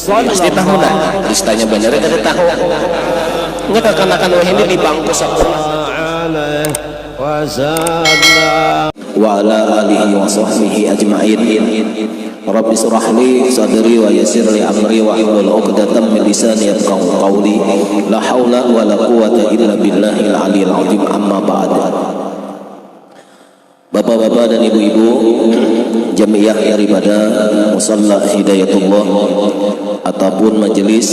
pasti tahu dah listanya bener kada tahu nggak akan ini di bangku sekolah wa ala alihi wa sahbihi ajma'in. Rabbi shrah li sadri wa yassir li amri wa hlul 'uqdatam min lisani yafqahu qawli. La haula wa la quwwata illa billahil aliyil azim. Amma ba'd. Bapak-bapak dan ibu-ibu jamiah daripada Musalla Hidayatullah ataupun majelis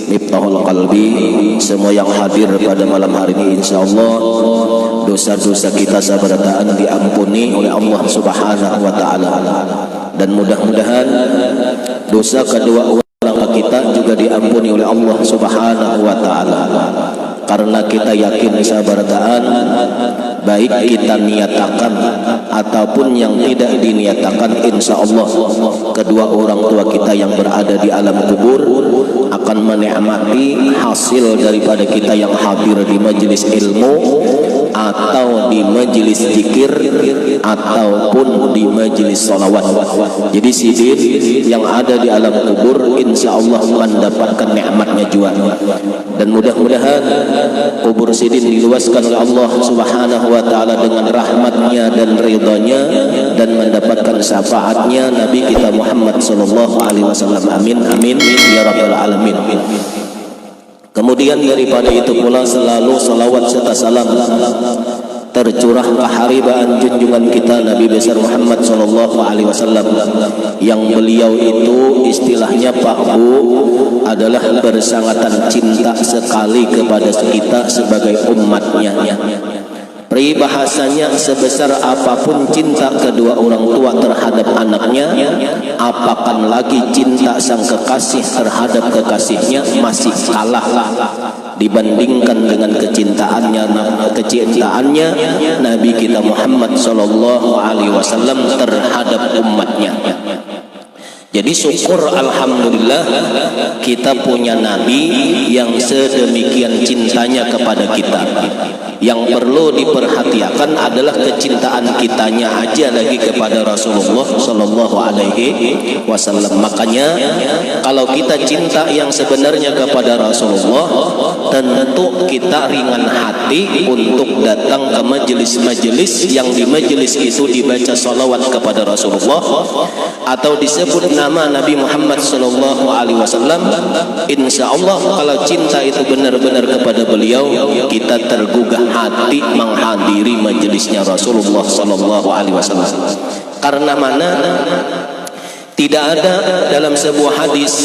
Miftahul Qalbi, semua yang hadir pada malam hari ini, insyaallah dosa-dosa kita sabarataan diampuni oleh Allah Subhanahu wa taala, dan mudah-mudahan dosa kedua orang kita juga diampuni oleh Allah Subhanahu wa taala. Karena kita yakin sabarataan, baik kita niatakan ataupun yang tidak diniatakan, insya Allah kedua orang tua kita yang berada di alam kubur akan menikmati hasil daripada kita yang hadir di majelis ilmu atau di majelis zikir ataupun di majelis salawat. Jadi sidin yang ada di alam kubur insya Allah mendapatkan nikmatnya juga, dan mudah-mudahan kubur sidin diluaskan oleh Allah Subhanahu wa taala dengan rahmatnya dan ridhanya, dan mendapatkan syafaatnya Nabi kita Muhammad sallallahu alaihi wasallam. Amin amin ya rabbal alamin. Kemudian daripada itu pula selalu salawat serta salam tercurah keharibaan junjungan kita Nabi besar Muhammad sallallahu alaihi wasallam, yang beliau itu istilahnya Pak Bu adalah bersangatan cinta sekali kepada kita sebagai umatnya. Peribahasanya, sebesar apapun cinta kedua orang tua terhadap anaknya, apakan lagi cinta sang kekasih terhadap kekasihnya, masih kalah dibandingkan dengan kecintaannya Nabi kita Muhammad sallallahu alaihi wasallam terhadap umatnya. Jadi syukur alhamdulillah kita punya Nabi yang sedemikian cintanya kepada kita. Yang perlu diperhatikan adalah kecintaan kitanya aja lagi kepada Rasulullah sallallahu alaihi wasallam. Makanya kalau kita cinta yang sebenarnya kepada Rasulullah, tentu kita ringan hati untuk datang ke majelis-majelis yang di majelis itu dibaca salawat kepada Rasulullah atau disebut nama Nabi Muhammad sallallahu alaihi wasallam. Insya Allah kalau cinta itu benar-benar kepada beliau, kita tergugah hati menghadiri majelisnya Rasulullah sallallahu alaihi wasallam. Karena mana? Tidak ada dalam sebuah hadis,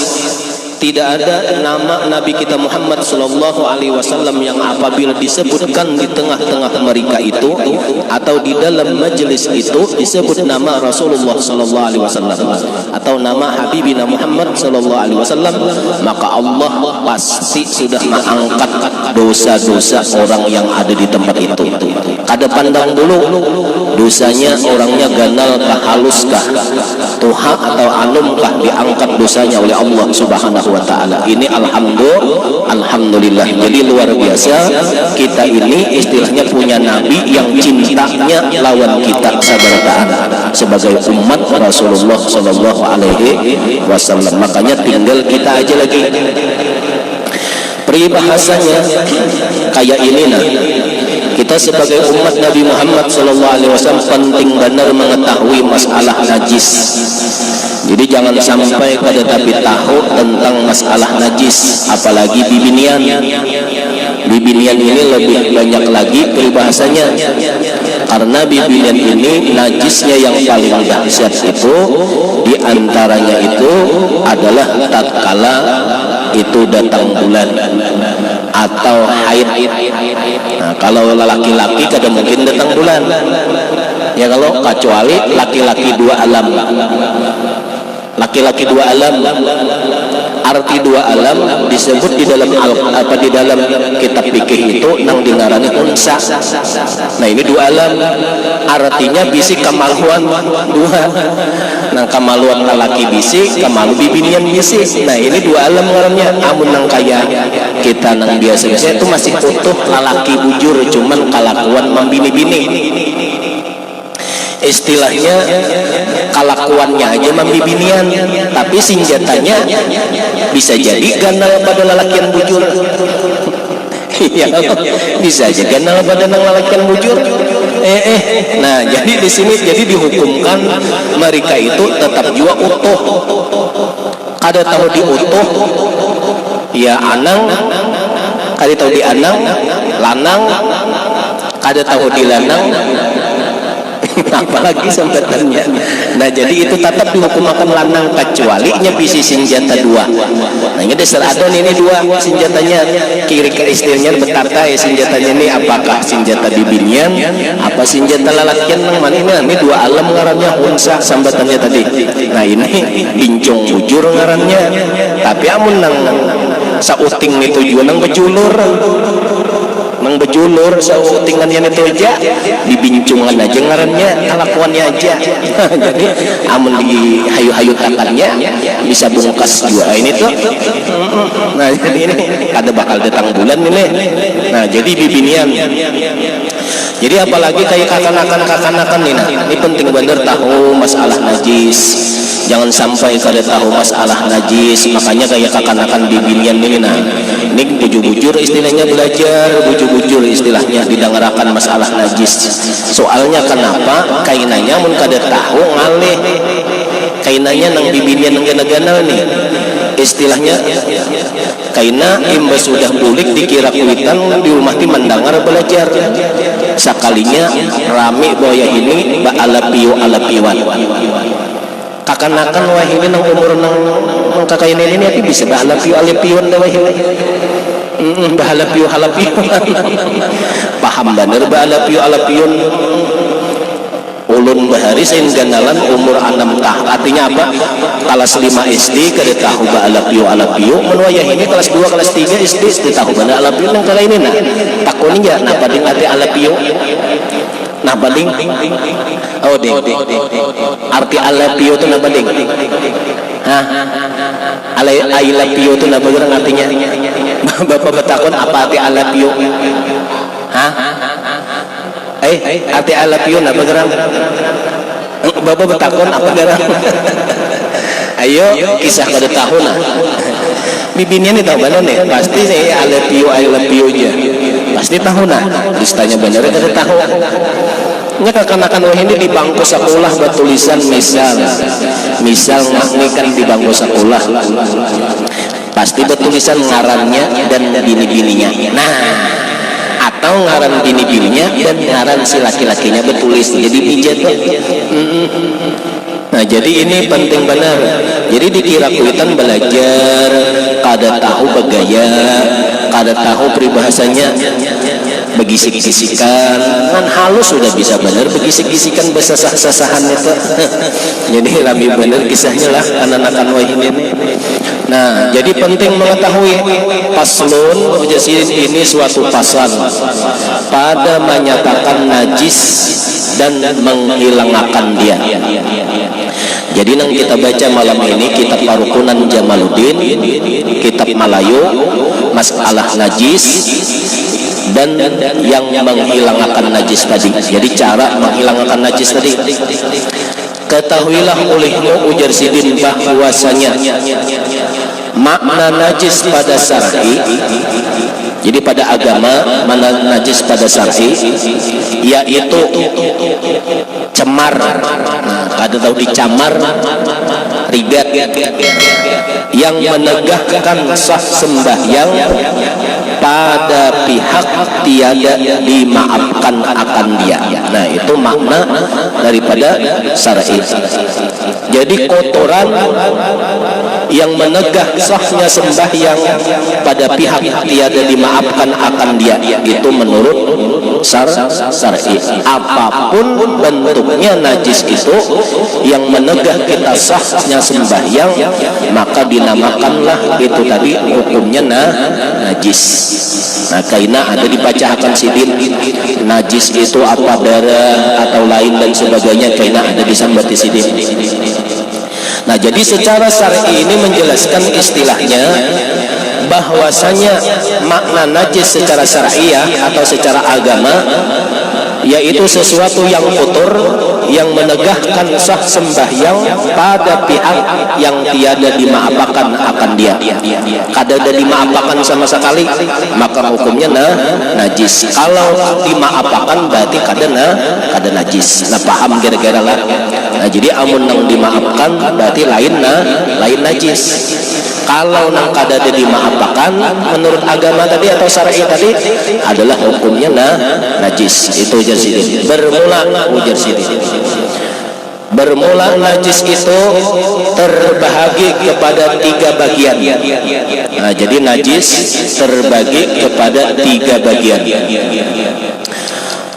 tidak ada nama Nabi kita Muhammad sallallahu alaihi wasallam yang apabila disebutkan di tengah-tengah mereka itu atau di dalam majelis itu disebut nama Rasulullah sallallahu alaihi wasallam atau nama Habibina Muhammad sallallahu alaihi wasallam, maka Allah pasti sudah mengangkat dosa-dosa orang yang ada di tempat itu. Kada pandang dulu dosanya orangnya ganal kah, halus kah, tuha atau anum kah, diangkat dosanya oleh Allah Subhanahu wa ta'ala. Ini alhamdulillah. Jadi luar biasa kita ini istilahnya punya Nabi yang cintanya lawan kita sabarataan sebagai umat Rasulullah sallallahu alaihi wasallam. Makanya tinggal kita aja lagi peribahasanya kayak ini. Nah, kita sebagai umat Nabi Muhammad sallallahu alaihi wasallam penting benar mengetahui masalah najis. Jadi jangan sampai kada tapi tahu tentang masalah najis, apalagi bibinian. Bibinian ini lebih banyak lagi peribahasanya, karena bibinian ini najisnya yang paling dahsyat itu diantaranya itu adalah tatkala itu datang bulan atau haid. Nah, kalau laki-laki kada mungkin datang bulan ya, kalau kecuali laki-laki dua alam. Laki-laki dua alam, arti dua alam disebut di dalam di dalam kitab fikih itu nang dingarani unsa. Nah, ini dua alam, artinya bisi kamaluan dua. Nang kamaluan laki bisi, kamalu bibinian bisi. Nah, ini dua alam ngarannya. Amun nang kaya kita nang biasa-biasa itu masih utuh lalaki bujur, cuman kalakuan membini-bini. istilahnya kelakuannya aja membibinian, tapi senjatanya bisa jadi ganal pada lalakian bujur. Iya, bisa aja ganal pada lalakian bujur. Nah, jadi di sini jadi dihukumkan mereka itu tetap juga utuh. Kada tahu diutuh, ya anang, kada tahu di anang, lanang, kada tahu di lanang, apalagi sampetannya. Nah, jadi itu tetap dihukumakan lanang kecuali nya bisi senjata dua. Nah, ini dasar adon ini dua senjatanya, kiri ke istilahnya bertata ya senjatanya ini, apakah senjata bibinian apa senjata lalakian nang mana ini dua alam ngarannya unsa sambatannya tadi. Nah, ini bincong bujur ngarannya, tapi amun nang sauting itu juga nang bejulur, nang bejulur sautingannya itu aja dibincungan aja ngarannya, kelakuannya aja. Jadi amun di hayu-hayu takannya bisa bungkas juga ini tuh. Nah, jadi ini ada bakal datang bulan ini. Nah, jadi bibinian. Jadi apalagi kayak kakanakan nih, nah ini penting bener tahu masalah najis. Jangan sampai kada tahu masalah najis, makanya kayak kakanakan bibinian ini. Nah, ini bujur-bujur istilahnya, belajar bujur-bujur istilahnya didengarakan masalah najis. Soalnya kenapa? Kainanya mun kada tahu ngalih. Kainanya nang bibinian nang gana-gana nih. Istilahnya kaina imbas sudah bulik dikira kuitan di rumah ti mendengar belajar. Sekalinya rame boya ini ba alapiwan. Kakanakan wah ini nang umur nang kakain ini tapi bisa bahalapion dah wah ini bahalapion paham bener bahalapion ulun bahari sain ganalan umur 6 tahun, artinya apa? Kelas 5 SD kada tahu bahalapion menwayah ini kelas 2 kelas 3 SD tahu bener alapion nang kala ini nah takoninya nah bading ate alapion. Nah bading, oh ding, arti alapio itu nah bading, hah, alapio itu nah bagerang artinya, bapak betakon apa arti alapio, hah, arti alapio nah bagerang, bapak betakon apa gerang, ayo kisah kada tahu nah, bibinnya nih tahu bener nih, pasti nih alapio aja. Pasti tahu nah, listanya bener kada tahu. Nya kakanakan wah ini di bangku sekolah bertulisan misal kan di bangku sekolah pasti bertulisan ngarannya dan bini-bininya. Nah, atau ngaran bini-bininya dan ngaran si laki-lakinya bertulis jadi pijat. Nah, jadi ini penting benar. Jadi dikira kuitan belajar kada tahu begaya, kada tahu peribahasanya begisik-gisikan kan halus sudah bisa benar begisik-gisikan besasah-sasahan itu. Jadi lebih benar kisahnya lah anak-anak wahini. Nah, jadi penting mengetahui paslon ini suatu pasal pada menyatakan najis dan menghilangkan dia. Jadi nang kita baca malam ini kitab Parukunan Jamaluddin, kitab Malayu, masalah najis dan yang menghilangkan najis tadi. Jadi cara menghilangkan najis tadi. Ketahuilah olehmu ujar Sidin bahwasanya makna najis pada syar'i, jadi pada agama mana najis pada syar'i yaitu cemar. Nah, kada tahu dicamar ribat yang menegakkan sah sembahyang pada pihak tiada dimaafkan akan dia. Nah, itu makna daripada syar'i. Jadi kotoran yang menegak sahnya sembahyang pada pihak tiada dimaafkan akan dia, itu menurut syar'i. Apapun bentuknya najis itu yang menegak kita sahnya sembahyang, maka dinamakanlah itu tadi hukumnya najis. Nah, kaina ada dibacakan Sidin najis itu apa darah atau lain dan sebagainya, kaina ada disambati Sidin. Nah, jadi secara syar'i ini menjelaskan istilahnya bahwasanya makna najis secara syar'iyah atau secara agama yaitu sesuatu yang kotor yang menegakkan sah sembahyang pada pihak yang tiada dimaapakan akan dia. Kada ada dimaapakan sama sekali, maka hukumnya najis. Kalau dimaapakan berarti kada najis. Nah paham kira-kira lah. Nah jadi amun nang dimaafkan berarti lain najis. Kalau nang kada ada dimaapakan menurut agama tadi atau syar'i tadi adalah hukumnya najis. Itu ujar Sidin. Bermula ujar Sidin. Bermula najis itu terbagi kepada 3 bagian. Nah, jadi najis terbagi kepada 3 bagian.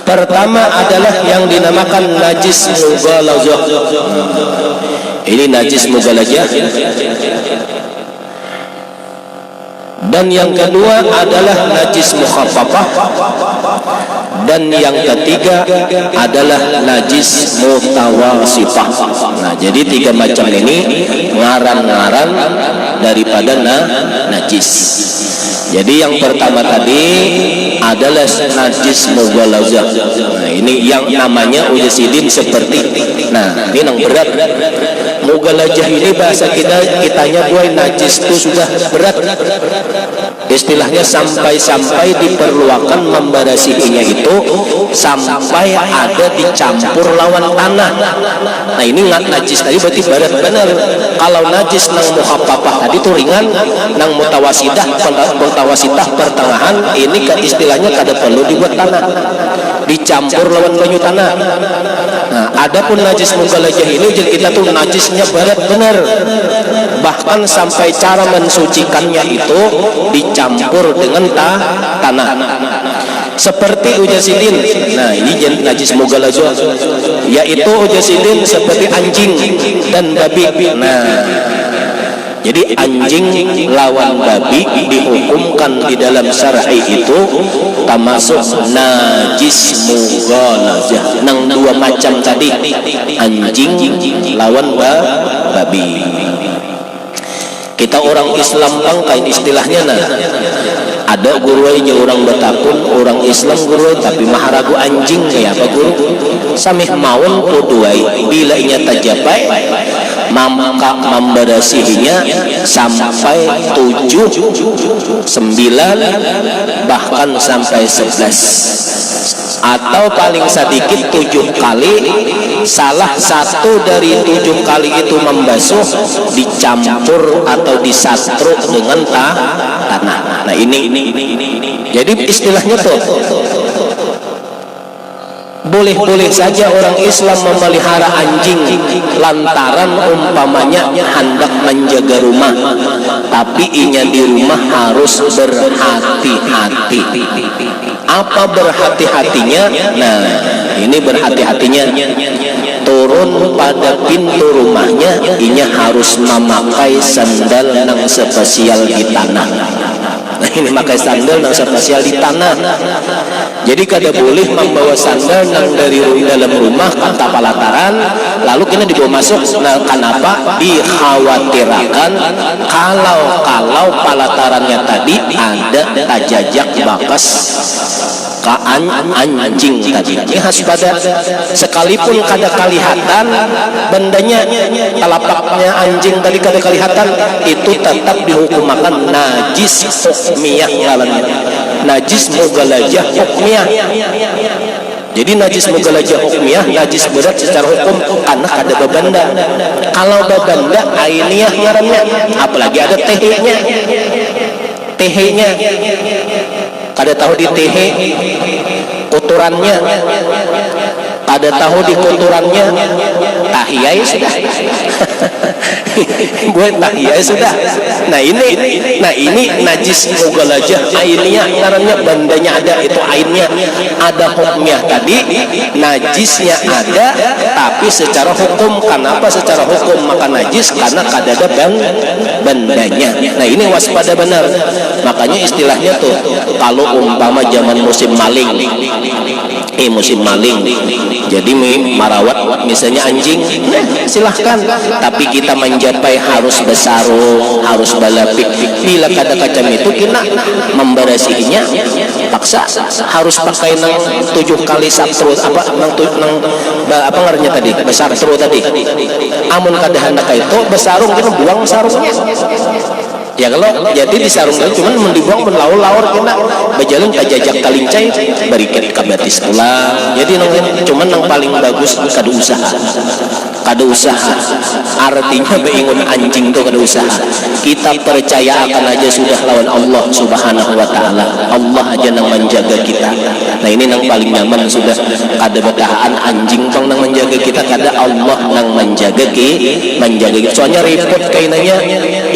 Pertama adalah yang dinamakan najis mughalazah. Ini najis mughalazah. Dan yang kedua adalah najis mukhaffafah, dan yang ketiga adalah najis mutawasithah. Nah, jadi 3 macam ini ngaran-ngaran daripada najis. Jadi yang pertama tadi adalah najis mughalazah. Nah, ini yang namanya ujasidin seperti. Nah, ini yang berat. Mughalazah ini bahasa kitanya boy, najis itu sudah berat. Istilahnya sampai diperlukan membersihinya itu sampai ada dicampur lawan tanah. Nah ini najis tadi berarti berat benar. Kalau najis nang mukhaffafah tadi itu ringan, nang mutawasithah pertengahan ini kan istilahnya kada perlu dibuat tanah, dicampur lawan banyu tanah. Nah adapun najis mughalazah ini kita tuh najisnya berat benar, bahkan sampai cara mensucikannya itu dicampur dengan tanah. Seperti ujasidin. Nah ini najis mughalazah, yaitu ujasidin seperti anjing dan babi. Nah jadi anjing lawan babi dihukumkan di dalam syar'i itu termasuk najis mughalazah. Nang 2 macam tadi, anjing lawan babi. Kita orang Islam bangkain istilahnya ada guru aja orang Batakun, orang Islam guru tapi maharagu anjing kayak apa guru? Samih mawon poduai bila inya tajapai maka membersihinya sampai 7, 9 bahkan sampai 11 atau paling sedikit 7 kali. Salah satu dari 7 kali itu membasuh dicampur atau disatruk dengan tanah. Nah ini jadi istilahnya tuh boleh-boleh saja orang Islam memelihara anjing lantaran umpamanya hendak menjaga rumah, tapi inya di rumah harus berhati-hati. Apa berhati-hatinya? Nah ini berhati-hatinya turun pada pintu rumahnya inya harus memakai sandal yang spesial di tanah. Nah ini pakai sandal yang spesial di tanah. Jadi kada boleh membawa sandal yang dari dalam rumah kata palataran lalu kini dibawa masuk. Nah kenapa? Dikhawatirkan kalau palatarannya tadi ada tajajak bakas anjing tadi. Ini haspada sekalipun kada kelihatan bendanya, telapaknya anjing tadi kada kelihatan, itu tetap dihukumakan najis hukmiyah ngarannya. Najis mughalazah hukmiyah. Jadi najis mughalazah hukmiyah, najis berat secara hukum karena kada babanda. Kalau babanda ainiyah ngarannya, apalagi ada tehenya. Kada tahu di tehe kotorannya, kada tahu di kotorannya tahiyai sudah. Buat tahiyai sudah. Nah ini najis mughalazah ainnya karena bandanya ada, itu ainnya ada hukumnya tadi, najisnya ada tapi secara hukum. Kenapa secara hukum maka najis? Karena kada ada bandanya. Nah ini waspada benar. Makanya istilahnya tuh kalau umpama zaman musim maling, musim maling, jadi marawat misalnya anjing, silahkan, tapi kita mencapai harus besarung, harus balapik. Bila kacam itu kita memberasihinya paksa harus pakai nang 7 kali satru apa ngaranya tadi besar tru tadi, amun kadang itu besarung kita buang sarungnya. Ya kalau jadi di sarung itu cuman mendibuang menlaur-laur kena berjalan kajajak kalincai berikat kabatis pula. Jadi cuman yang paling bagus kada usaha artinya beingun anjing itu kada usaha. Kita percaya akan aja sudah lawan Allah subhanahu wa ta'ala. Allah aja yang menjaga kita. Nah ini yang paling nyaman sudah kada betahaan anjing pang yang menjaga kita, kada Allah yang menjaga kita. Soalnya repot kainanya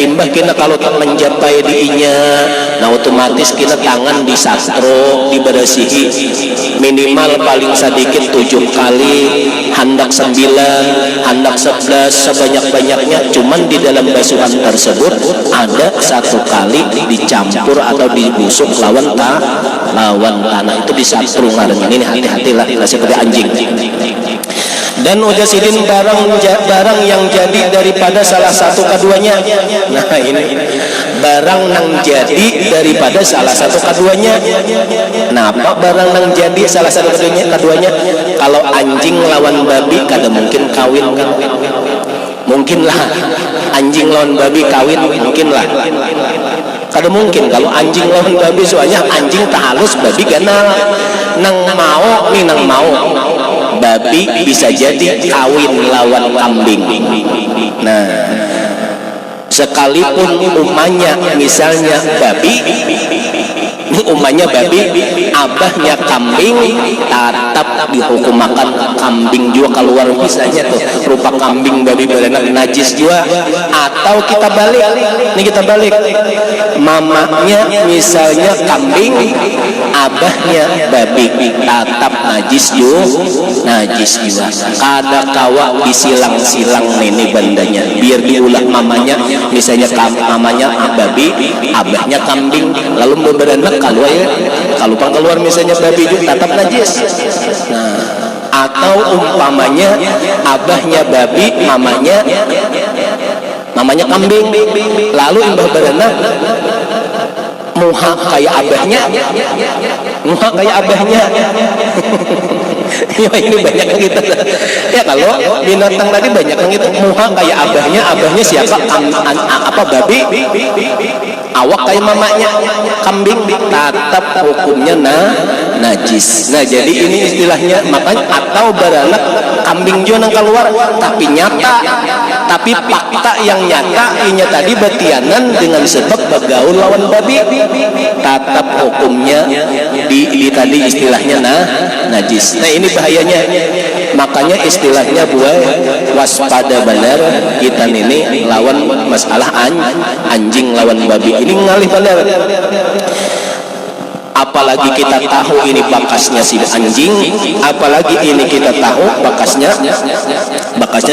imbah kita kalau mencapai diinya, nah otomatis kita tangan disastro, diberasihi minimal paling sedikit 7 kali, hendak 9, hendak 11, sebanyak-banyaknya. Cuman di dalam basuhan tersebut ada 1 kali dicampur atau dibusuk lawan tanah, itu disastro ngaran. Ini hati-hatilah seperti anjing. Dan ujasidin barang yang jadi daripada salah satu keduanya. Nah ini barang yang jadi daripada salah satu keduanya. Nah apa barang yang jadi salah satu keduanya? Kalau anjing lawan babi kada mungkin kawin kan? Mungkinlah anjing lawan babi kawin, mungkinlah. Kada mungkin kalau anjing lawan babi, soalnya anjing tak halus, babi ganal. Nang mau babi bisa jadi kawin lawan kambing. Nah sekalipun umanya misalnya babi, abahnya kambing, tetap dihukum makan kambing juga keluar misalnya tuh rupa kambing babi beranak najis juga. Atau kita balik mamanya misalnya kambing, abahnya babi, tetap najis juga. Kada kawa disilang-silang ini bandanya, biar diulah mamanya misalnya mamanya babi, abahnya kambing, lalu beranak kalau keluar misalnya babi juga tetap najis. Nah atau umpamanya abahnya babi, mamanya kambing, lalu imbah beranak muha kayak abahnya. Ya ini banyak yang gitu ya, kalau binatang tadi banyak yang gitu, muha kayak abahnya siapa? Apa babi, awak kayak mamanya kambing, tetap hukumnya najis. Nah jadi ini istilahnya makanya, atau beranak kambing juga yang keluar tapi fakta yang nyata inya tadi betianan dengan sebab bergaul lawan babi, tetap hukumnya di tadi istilahnya najis. Nah ini bahayanya, makanya istilahnya buat waspada benar kita ini lawan masalah anjing lawan babi ini ngalih benar. Apalagi kita tahu ini bakasnya si anjing, apalagi ini kita tahu bakasnya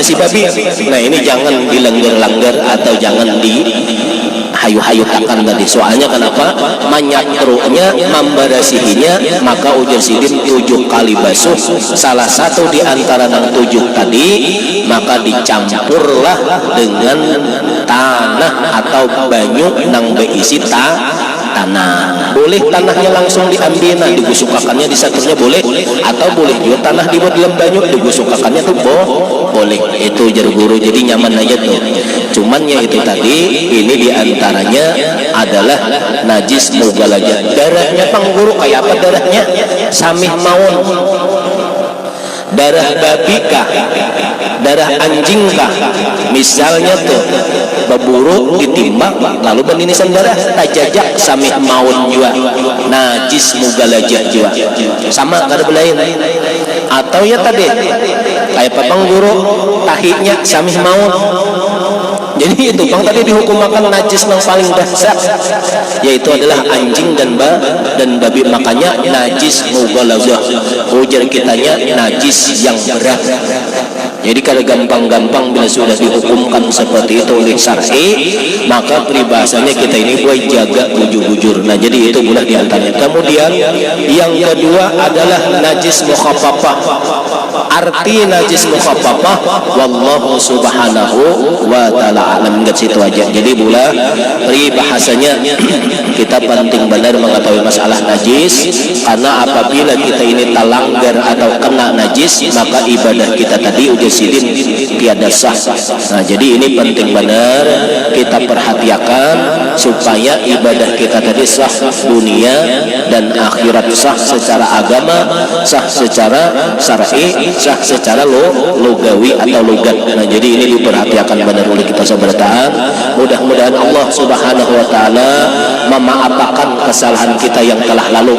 si babi. Nah ini jangan dilanggar-langgar atau jangan dihayu-hayutakan tadi. Soalnya kenapa? Menyatrunya, memberasihinya, maka ujar sidin 7 kali basuh. Salah satu di antara yang 7 tadi, maka dicampurlah dengan tanah atau banyu nang berisi tanah. Boleh tanahnya langsung diambil, nah digusukakannya disaturnya boleh, atau boleh juga tanah dibuat dalam banyu digusukakannya tuh boleh. Itu jar guru, jadi nyaman aja tuh. Cuman ya itu tadi, ini diantaranya adalah najis mughaladzah. Darahnya pengguru kayak apa darahnya? Samih maun. Darah babi kah, darah anjing kah, misalnya tuh berburu ditimbang lalu beninisan darah tajajak samih maun juga najis mughaladzah juga, sama kada belain. Atau ya tadi kayak papang guru tahinya samih maun, jadi itu bang tadi dihukum makan najis yang paling dahsyat, yaitu adalah anjing dan babi. Makanya najis mughaladzah, ujar kitanya najis yang berat. Jadi kalau gampang-gampang bila sudah dihukumkan seperti itu oleh syar'i, maka peribahasanya kita ini boleh jaga bujur-bujur. Nah, jadi itu boleh diantaranya. Kemudian yang kedua adalah najis mukhaffafah. Arti najis mukhaffafah wallahu subhanahu wa ta'ala alam, enggak situ aja. Jadi boleh peribahasanya kita penting benar mengetahui masalah najis, karena apabila kita ini terlanggar atau kena najis, maka ibadah kita tadi udah sidin tiada sah. Nah, jadi ini penting benar kita perhatikan supaya ibadah kita tadi sah dunia dan akhirat, sah secara agama, sah secara syar'i, sah secara logawi atau logat. Nah, jadi ini diperhatikan benar oleh kita seberataan. Mudah-mudahan Allah Subhanahu wa taala memaafkan kesalahan kita yang telah lalu,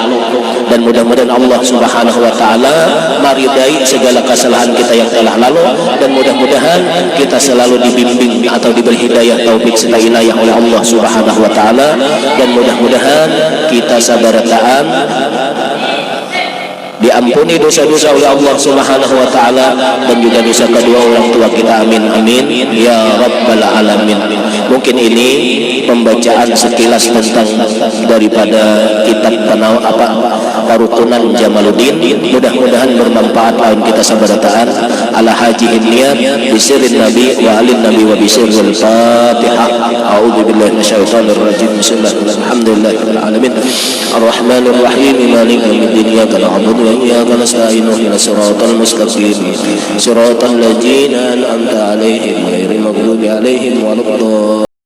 dan mudah-mudahan Allah Subhanahu wa taala maridai segala kesalahan kita yang telah lalu, dan mudah-mudahan kita selalu dibimbing atau diberi hidayah taufik serta inayah oleh Allah Subhanahu wa taala, dan mudah-mudahan kita sabarataan diampuni dosa-dosa oleh Allah Subhanahu wa taala, dan juga dosa kedua orang tua kita. Amin amin ya rabbal alamin. Mungkin ini pembacaan sekilas tentang daripada kitab Parukunan Jamaluddin. Mudah-mudahan bermanfaat lawan kita sabarataan. Ala haji niat bisirin nabi wa alin nabi wa bisirul fatihah. A'udzubillahi minasyaitonir rajim. Bismillahirrahmanirrahim. Alhamdulillahirabbil alamin. Arrahmanir rahim. Maliki yaumiddin. Iyyaka na'budu wa iyyaka nasta'in. Ihdinas siratal mustaqim. Siratal ladzina an'amta 'alaihim ghairil maghdubi 'alaihim waladdallin.